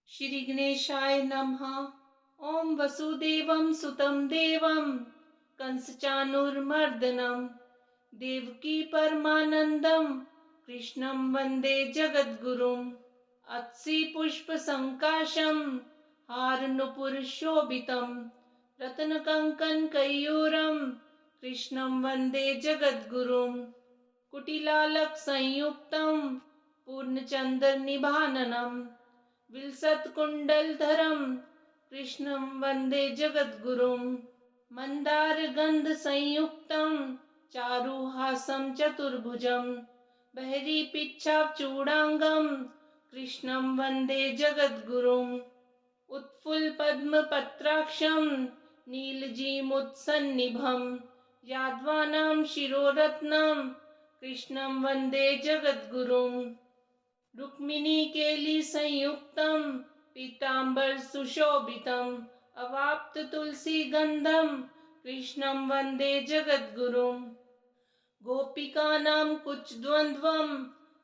श्री गणेशाय नमः। ओम वसुदेवं सुतं देवं कंसचाणूरमर्दनं देवकी परमानंदं कृष्णं वंदे जगद्गुरुम्। अत्सि पुष्पसंकाशं हारनुपुरशोभितं रत्नकङ्कणकैयूरं कृष्णं वंदे जगद्गुरुम्। कुटिलालकसंयुक्तं पूर्णचन्द्रनिभाननं विलसत्कुण्डलधरं कृष्णं वन्दे जगद्गुरुम्। मन्दारगन्धसंयुक्तं चारुहासं चतुर्भुजं बहिरीपिच्छाचूडाङ्गं कृष्णं वन्दे जगद्गुरुम्। उत्फुल्लपद्मपत्राक्षं नीलजीमुत्सन्निभं यादवानां शिरोरत्नं कृष्णं वन्दे जगद्गुरुम्। रुक्मिणीकेलिसंयुक्तं पीताम्बरसुशोभितं अवाप्ततुलसीगन्धं कृष्णं वन्दे जगद्गुरुम्। गोपिकानां कुचद्वन्द्वं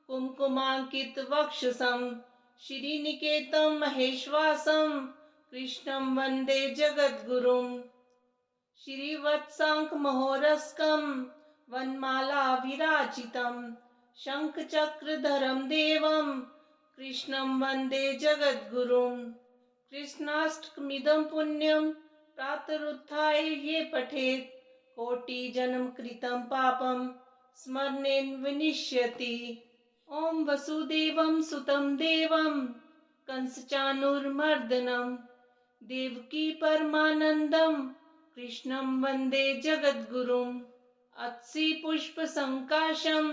कुङ्कुमाङ्कितवक्षसं श्रीनिकेतं महेश्वासं कृष्णं वन्दे जगद्गुरुम्। श्रीवत्साङ्कमहोरस्कं वनमालाविराजितं शङ्खचक्रधरं देवं कृष्णं वन्दे जगद्गुरुम्। कृष्णाष्टकमिदं पुण्यं प्रातरुत्थाय ये पठेत् कोटिजन्मकृतं पापं स्मरणेन विनश्यति। ॐ वसुदेवं सुतं देवं कंसचाणूरमर्दनं देवकी परमानंदं कृष्णं वन्दे जगद्गुरुम्। अत्सि पुष्पसंकाशं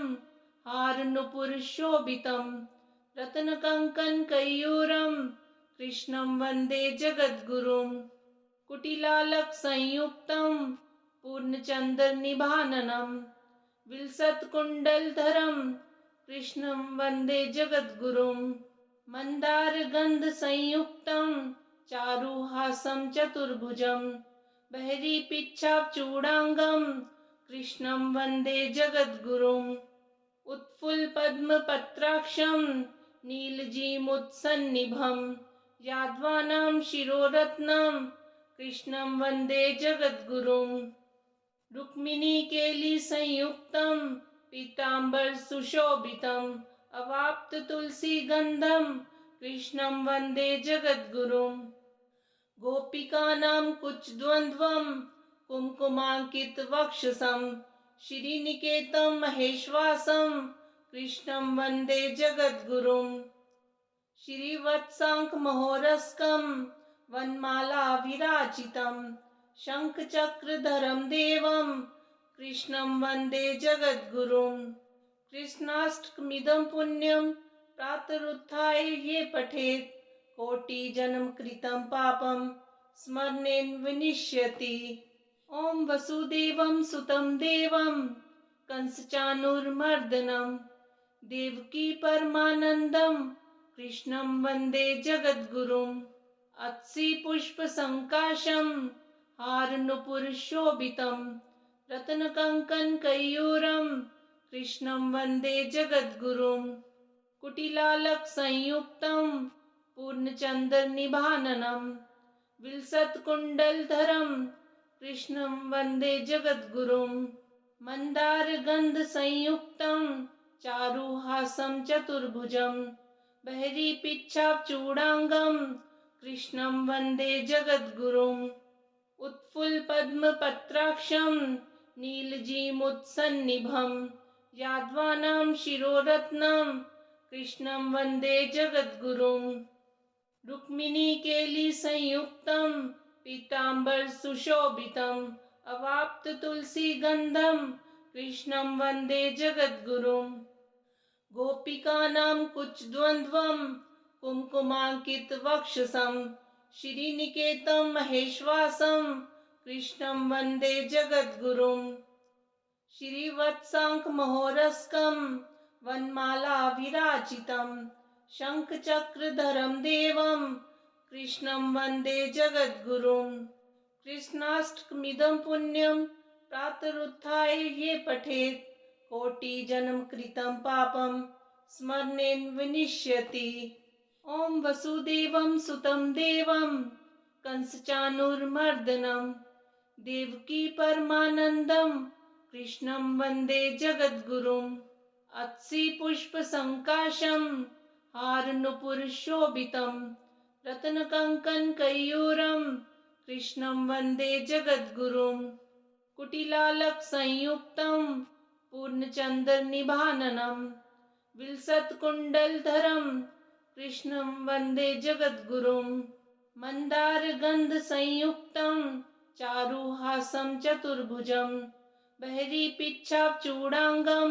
हारनुपुरशोभितं रत्नकङ्कणकैयूरं कृष्णं वन्दे जगद्गुरुम्। कुटिलालकसंयुक्तं पूर्णचन्द्रनिभाननं विलसत्कुण्डलधरं कृष्णं वन्दे जगद्गुरुम्। मन्दारगन्धसंयुक्तं चारुहासं चतुर्भुजं बहिरीपिच्छाचूडाङ्गं कृष्णं वन्दे जगद्गुरुम्। उत्फुल्लपद्मपत्राक्षं नीलजीमुत्सन्निभं यादवानां शिरोरत्नं कृष्णं वन्दे जगद्गुरुम्। रुक्मिणीकेलिसंयुक्तं पीताम्बरसुशोभितं अवाप्ततुलसीगन्धं कृष्णं वन्दे जगद्गुरुम्। गोपिकानां कुचद्वन्द्वं कुङ्कुमाङ्कितवक्षसं श्रीनिकेतं महेश्वासं कृष्णं वन्दे जगद्गुरुम्। श्रीवत्साङ्कमहोरस्कं वनमालाविराजितं शङ्खचक्रधरं देवं कृष्णं वन्दे जगद्गुरुम्। कृष्णाष्टकमिदं पुण्यं प्रातरुत्थाय ये पठेत् कोटिजन्मकृतं पापं स्मरणेन विनश्यति। ॐ वसुदेवं सुतं देवं कंसचाणूरमर्दनं देवकी परमानंदं कृष्णं वन्दे जगद्गुरुम्। अत्सि पुष्पसंकाशं हारनुपुरशोभितं रत्नकङ्कणकैयूरं कृष्णं वन्दे जगद्गुरुम्। कुटिलालकसंयुक्तं पूर्णचन्द्रनिभाननं विलसत्कुण्डलधरं कृष्णं वन्दे जगद्गुरुम्। मन्दारगन्धसंयुक्तं चारुहासं चतुर्भुजं बहिरीपिच्छाचूडाङ्गं कृष्णं वन्दे जगद्गुरुम्। उत्फुल्लपद्मपत्राक्षं नीलजीमुत्सन्निभं यादवानां शिरोरत्नं कृष्णं वन्दे जगद्गुरुम्। रुक्मिणीकेलिसंयुक्तं पीताम्बरसुशोभितं अवाप्ततुलसीगन्धं कृष्णं वन्दे जगद्गुरुम्। गोपिकानां कुचद्वन्द्वं कुङ्कुमाङ्कितवक्षसं श्रीनिकेतं महेश्वासं कृष्णं वन्दे जगद्गुरुम्। श्रीवत्साङ्कमहोरस्कं वनमालाविराजितं शङ्खचक्रधरं देवं कृष्णं वन्दे जगद्गुरुम्। कृष्णाष्टकमिदं पुण्यं प्रातरुत्थाय ये पठेत् कोटिजन्मकृतं पापं स्मरणेन विनश्यति। ॐ वसुदेवं सुतं देवं कंसचाणूरमर्दनं देवकी परमानन्दं कृष्णं वन्दे जगद्गुरुम् अत्सि पुष्पसङ्काशं हारनुपुरशोभितं रत्नकङ्कणकैयूरं कृष्णं वन्दे जगद्गुरुम् कुटिलालकसंयुक्तं पूर्णचन्द्रनिभाननं विलसत्कुण्डलधरं कृष्णं वन्दे जगद्गुरुम् मन्दारगन्धसंयुक्तं चारुहासं चतुर्भुजं बहिरीपिच्छाचूडाङ्गं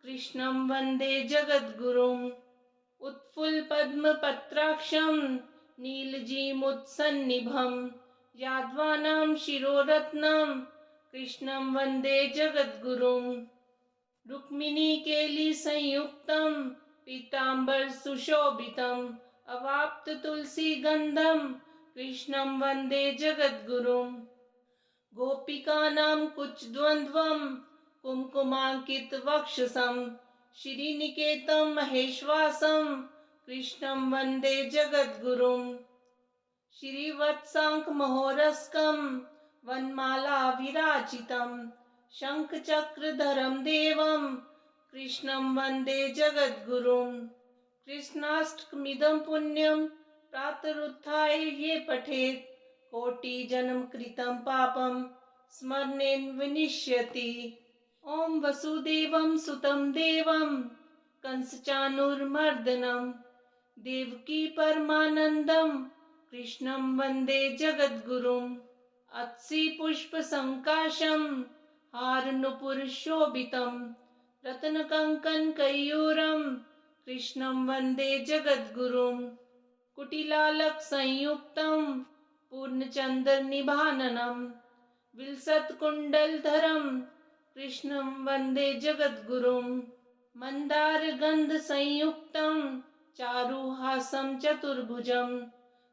कृष्णं वन्दे जगद्गुरुम् उत्फुल्लपद्मपत्राक्षं नीलजीमुत्सन्निभं यादवानां शिरोरत्नं कृष्णं वन्दे जगद्गुरुम् रुक्मिणीकेलिसंयुक्तं पीताम्बरसुशोभितम् अवाप्ततुलसीगन्धं कृष्णं वन्दे जगद्गुरुम् गोपिकानां कुचद्वन्द्वं कुङ्कुमाङ्कितवक्षसं श्रीनिकेतं महेश्वासं कृष्णं वन्दे जगद्गुरुम् श्रीवत्साङ्कमहोरस्कं वनमालाविराजितं शङ्खचक्रधरं देवं कृष्णं वन्दे जगद्गुरुम् कृष्णाष्टकमिदं पुण्यं प्रातरुत्थाय ये पठेत् कोटिजन्मकृतं पापं स्मरणेन विनश्यति। ॐ वसुदेवं सुतं देवं कंसचाणूरमर्दनं देवकी परमानन्दं कृष्णं वन्दे जगद्गुरुम् अत्सि पुष्पसङ्काशं हारनुपुरशोभितं रत्नकङ्कणकैयूरं कृष्णं वन्दे जगद्गुरुम् कुटिलालकसंयुक्तं पूर्णचन्द्रनिभाननं विलसत्कुण्डलधरं कृष्णं वन्दे जगद्गुरुम् मन्दारगन्धसंयुक्तं चारुहासं चतुर्भुजं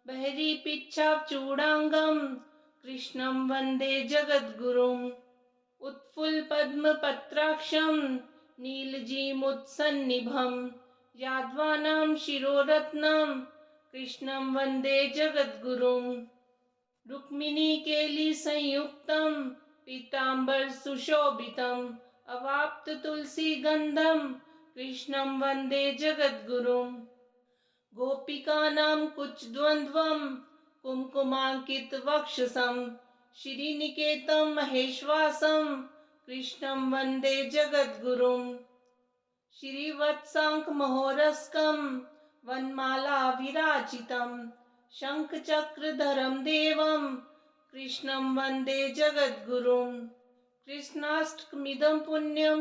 बहिरीपिच्छाचूडाङ्गं कृष्णं वन्दे जगद्गुरुम् उत्फुल्लपद्मपत्राक्षं नीलजीमुत्सन्निभं यादवानां शिरोरत्नं कृष्णं वन्दे जगद्गुरुम् रुक्मिणीकेलिसंयुक्तं पीताम्बरसुशोभितम् अवाप्ततुलसीगन्धं कृष्णं वन्दे जगद्गुरुम् गोपिकानां कुचद्वन्द्वं कुङ्कुमाङ्कितवक्षसं श्रीनिकेतं महेश्वासं कृष्णं वन्दे जगद्गुरुम् श्रीवत्साङ्कमहोरस्कं वनमालाविराजितं शङ्खचक्रधरं देवं कृष्णं वन्दे जगद्गुरुम् कृष्णाष्टकमिदं पुण्यं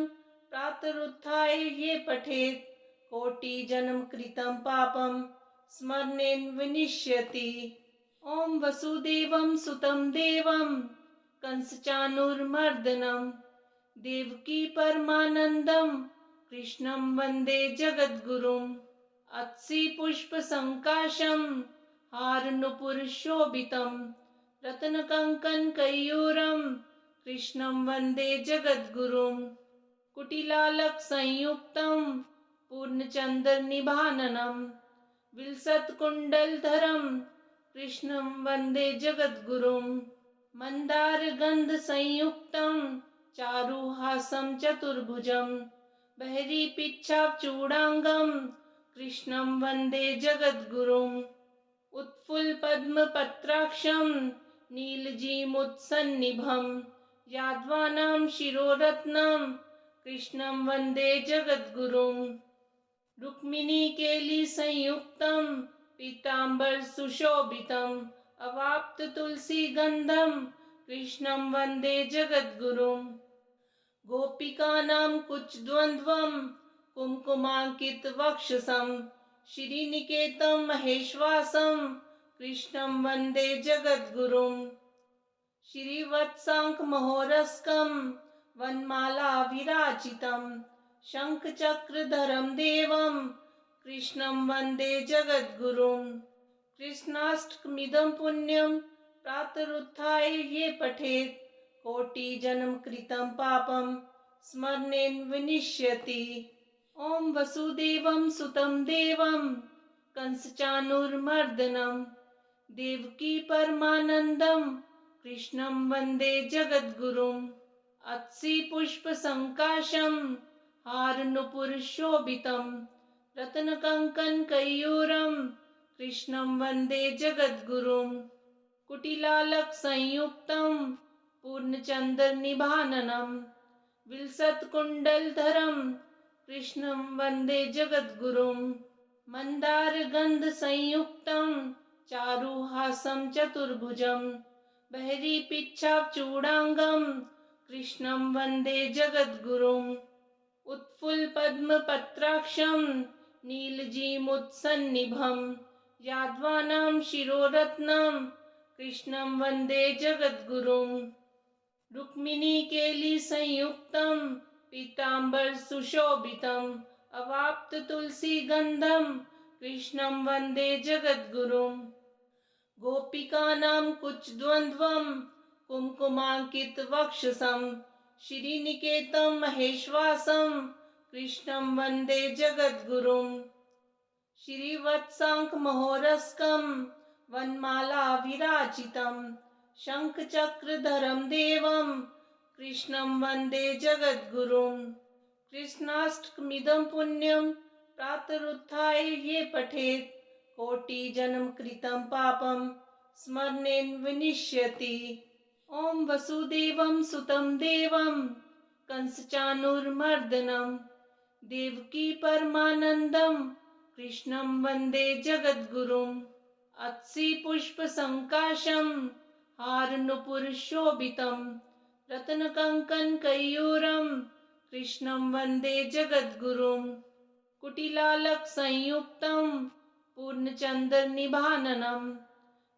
प्रातरुत्थाय ये पठेत् कोटिजन्मकृतं पापं स्मरणेन विनश्यति। ॐ वसुदेवं सुतं देवं कंसचाणूरमर्दनं देवकी परमानन्दं कृष्णं वन्दे जगद्गुरुम् अत्सि पुष्पसङ्काशं हारनुपुरशोभितं रत्नकङ्कणकैयूरं कृष्णं वन्दे जगद्गुरुम् कुटिलालकसंयुक्तं पूर्णचन्द्रनिभाननं विलसत्कुण्डलधरं कृष्णं वन्दे जगद्गुरुम् मन्दारगन्धसंयुक्तं चारुहासं चतुर्भुजं बहिरीपिच्छाचूडाङ्गं कृष्णं वन्दे जगद्गुरुम् उत्फुल्लपद्मपत्राक्षं नीलजीमुत्सन्निभं यादवानां शिरोरत्नं कृष्णं वन्दे जगद्गुरुम् रुक्मिणीकेलिसंयुक्तं पीताम्बरसुशोभितम् अवाप्ततुलसीगन्धं कृष्णं वन्दे जगद्गुरुम् गोपिकानां कुचद्वन्द्वं कुङ्कुमाङ्कितवक्षसं श्रीनिकेतं महेश्वासं कृष्णं वन्दे जगद्गुरुम् श्रीवत्साङ्कमहोरस्कं वनमालाविराजितं शङ्खचक्रधरं देवं कृष्णं वन्दे जगद्गुरुम् कृष्णाष्टकमिदं पुण्यं प्रातरुत्थाय ये पठेत् कोटिजन्मकृतं पापं स्मरणेन विनश्यति। ॐ वसुदेवं सुतं देवं कंसचाणूरमर्दनम् देवकी परमानन्दं कृष्णं वन्दे जगद्गुरुम् अत्सि पुष्पसङ्काशं हारनुपुरशोभितं रत्नकङ्कणकैयूरं कृष्णं वन्दे जगद्गुरुम् कुटिलालकसंयुक्तं पूर्णचन्द्रनिभाननं विलसत्कुण्डलधरं कृष्णं वन्दे जगद्गुरुम् मन्दारगन्धसंयुक्तं चारुहासं चतुर्भुजं बहिरीपिच्छाचूडाङ्गं कृष्णं वन्दे जगद्गुरुम् उत्फुल्लपद्मपत्राक्षं नीलजीमुत्सन्निभं यादवानां शिरोरत्नं कृष्णं वन्दे जगद्गुरुम् रुक्मिणीकेलिसंयुक्तं पीताम्बरसुशोभितम् अवाप्ततुलसीगन्धं कृष्णं वन्दे जगद्गुरुम् गोपिकानां कुचद्वन्द्वं कुङ्कुमाङ्कितवक्षसं श्रीनिकेतं महेश्वासं कृष्णं वन्दे जगद्गुरुम् श्रीवत्साङ्कमहोरस्कं वनमालाविराजितं शङ्खचक्रधरं देवं कृष्णं वन्दे जगद्गुरुम् कृष्णाष्टकमिदं पुण्यं प्रातरुत्थाय ये पठेत् कोटिजन्मकृतं पापं स्मरणेन विनश्यति। ॐ वसुदेवं सुतं देवं कंसचाणूरमर्दनं देवकी परमानन्दं कृष्णं वन्दे जगद्गुरुम् अत्सि पुष्पसङ्काशं हारनुपुरशोभितं रत्नकङ्कणकैयूरं कृष्णं वन्दे जगद्गुरुम् कुटिलालकसंयुक्तं पूर्णचन्द्रनिभाननं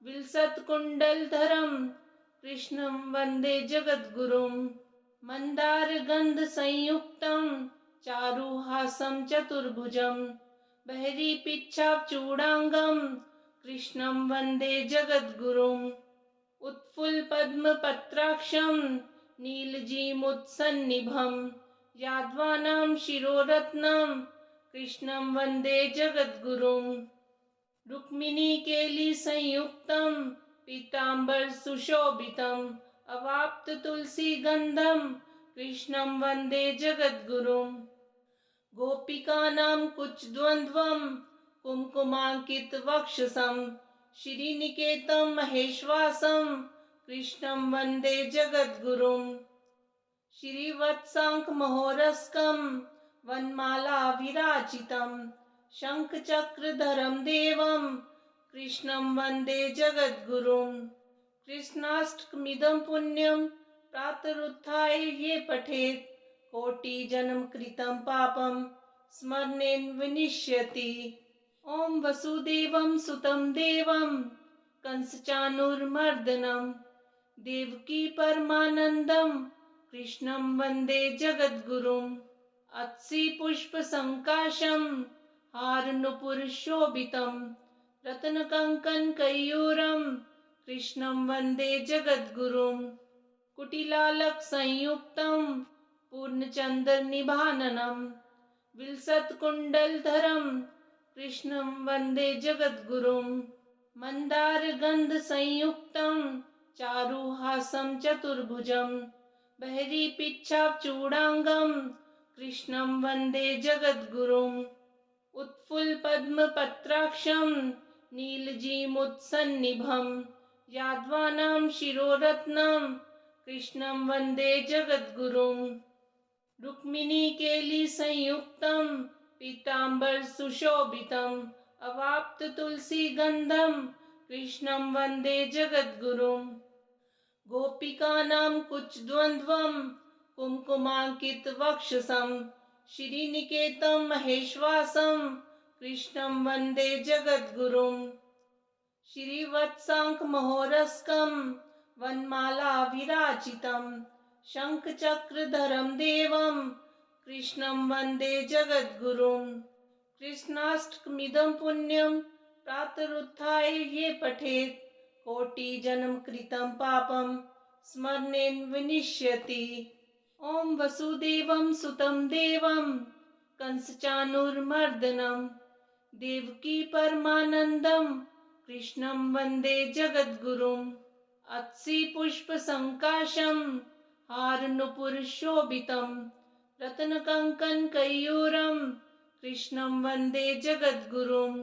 विलसत्कुण्डलधरं कृष्णं वन्दे जगद्गुरुम् मन्दारगन्धसंयुक्तं चारुहासं चतुर्भुजं बहिरीपिच्छाचूडाङ्गं कृष्णं वन्दे जगद्गुरुम् उत्फुल्लपद्मपत्राक्षं नीलजीमुत्सन्निभं यादवानां शिरोरत्नं कृष्णं वन्दे जगद्गुरुम् रुक्मिणीकेलिसंयुक्तं पीताम्बरसुशोभितम् अवाप्ततुलसीगन्धं कृष्णं वन्दे जगद्गुरुम् गोपिकानां कुचद्वन्द्वं कुङ्कुमाङ्कितवक्षसं श्रीनिकेतं महेश्वासं कृष्णं वन्दे जगद्गुरुम् श्रीवत्साङ्कमहोरस्कं वनमालाविराजितं शङ्खचक्रधरं देवं कृष्णं वन्दे जगद्गुरुम् कृष्णाष्टकमिदं पुण्यं प्रातरुत्थाय ये पठेत् कोटिजन्मकृतं पापं स्मरणेन विनश्यति। ॐ वसुदेवं सुतं देवं कंसचाणूरमर्दनं देवकी परमानन्दं कृष्णं वन्दे जगद्गुरुम् अत्सि पुष्पसङ्काशं हारनुपुरशोभितं रत्नकङ्कणकैयूरं कृष्णं वन्दे जगद्गुरुम् कुटिलालकसंयुक्तं पूर्णचन्द्रनिभाननं विलसत्कुण्डलधरं कृष्णं वन्दे जगद्गुरुम् मन्दारगन्धसंयुक्तं चारुहासं चतुर्भुजं बहिरीपिच्छाचूडाङ्गं कृष्णं वन्दे जगद्गुरुम् उत्फुल्लपद्मपत्राक्षं नीलजीमुत्सन्निभं यादवानां शिरोरत्नं कृष्णं वन्दे जगद्गुरुम् रुक्मिणीकेलिसंयुक्तं पीताम्बरसुशोभितम् अवाप्ततुलसीगन्धं कृष्णं वन्दे जगद्गुरुम् गोपिकानां कुचद्वन्द्वं कुङ्कुमाङ्कितवक्षसं श्रीनिकेतं महेश्वासं कृष्णं वन्दे जगद्गुरुम् श्रीवत्साङ्कमहोरस्कं वनमालाविराजितं शङ्खचक्रधरं देवं कृष्णं वन्दे जगद्गुरुम् कृष्णाष्टकमिदं पुण्यं प्रातरुत्थाय ये पठेत् कोटिजन्मकृतं पापं स्मरणेन विनश्यति। ॐ वसुदेवं सुतं देवं कंसचाणूरमर्दनं देवकी परमानन्दं कृष्णं वन्दे जगद्गुरुम् अत्सि पुष्पसङ्काशं हारनुपुरशोभितं रत्नकङ्कणकैयूरं कृष्णं वन्दे जगद्गुरुम्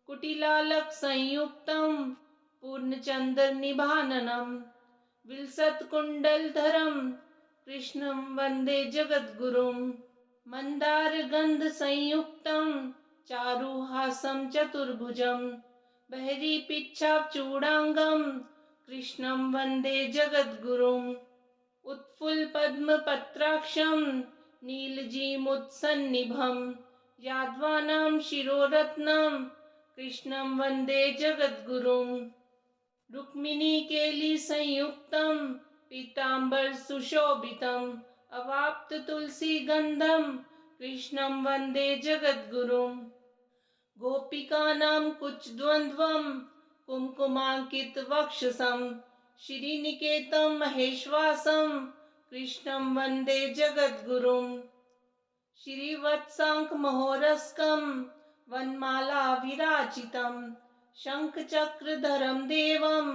कुटिलालकसंयुक्तं पूर्णचन्द्रनिभाननं विलसत्कुण्डलधरं कृष्णं वन्दे जगद्गुरुम् मन्दारगन्धसंयुक्तं चारुहासं चतुर्भुजं बहिरीपिच्छाचूडाङ्गं कृष्णं वन्दे जगद्गुरुम् उत्फुल्लपद्मपत्राक्षं नीलजीमुत्सन्निभं यादवानां शिरोरत्नं कृष्णं वन्दे जगद्गुरुम् रुक्मिणीकेलिसंयुक्तं पीताम्बरसुशोभितम् अवाप्ततुलसीगन्धं कृष्णं वन्दे जगद्गुरुम् गोपिकानां कुचद्वन्द्वं कुङ्कुमाङ्कितवक्षसं श्रीनिकेतं महेश्वासं कृष्णं वन्दे जगद्गुरुम् श्रीवत्साङ्कमहोरस्कं वनमालाविराजितं शङ्खचक्रधरं देवं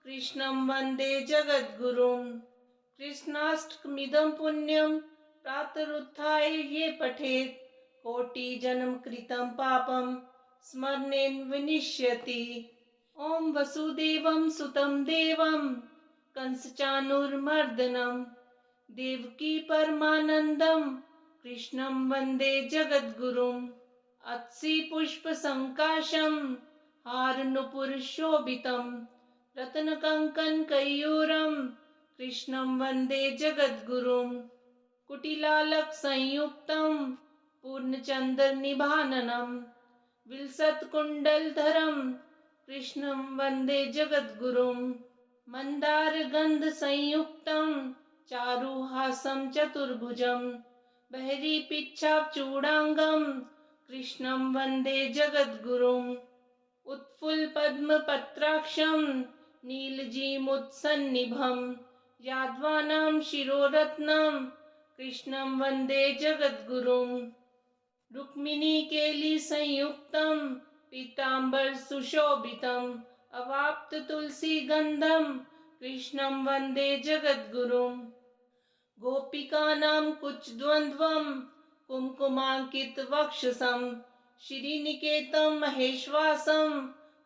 कृष्णं वन्दे जगद्गुरुम् कृष्णाष्टकमिदं पुण्यं प्रातरुत्थाय ये पठेत् कोटिजन्मकृतं पापं स्मरणेन विनश्यति। ॐ वसुदेवं सुतं देवं कंसचाणूरमर्दनं देवकी परमानन्दं कृष्णं वन्दे जगद्गुरुम् अत्सि पुष्पसङ्काशं हारनुपुरशोभितं रत्नकङ्कणकैयूरं कृष्णं वन्दे जगद्गुरुम् कुटिलालकसंयुक्तं पूर्णचन्द्रनिभाननं विलसत्कुण्डलधरं कृष्णं वन्दे जगद्गुरुम् मन्दारगन्धसंयुक्तं चारुहासं चतुर्भुजं बहिरीपिच्छाचूडाङ्गं कृष्णं वन्दे जगद्गुरुम् उत्फुल्लपद्मपत्राक्षं नीलजीमुत्सन्निभं यादवानां शिरोरत्नं कृष्णं वन्दे जगद्गुरुम् रुक्मिणीकेलिसंयुक्तं पीताम्बरसुशोभितम् अवाप्ततुलसीगन्धं कृष्णं वन्दे जगद्गुरुम् गोपिकानां कुचद्वन्द्वं कुङ्कुमाङ्कितवक्षसं श्रीनिकेतं महेश्वासं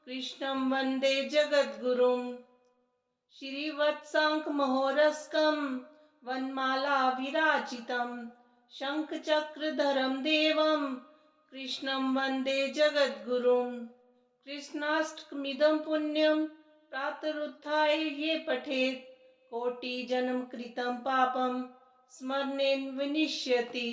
कृष्णं वन्दे जगद्गुरुम् श्रीवत्साङ्कमहोरस्कं वनमालाविराजितं शङ्खचक्रधरं देवं कृष्णं वन्दे जगद्गुरुम् कृष्णाष्टकमिदं पुण्यं प्रातरुत्थाय ये पठेत् कोटिजन्मकृतं पापं स्मरणेन विनश्यति।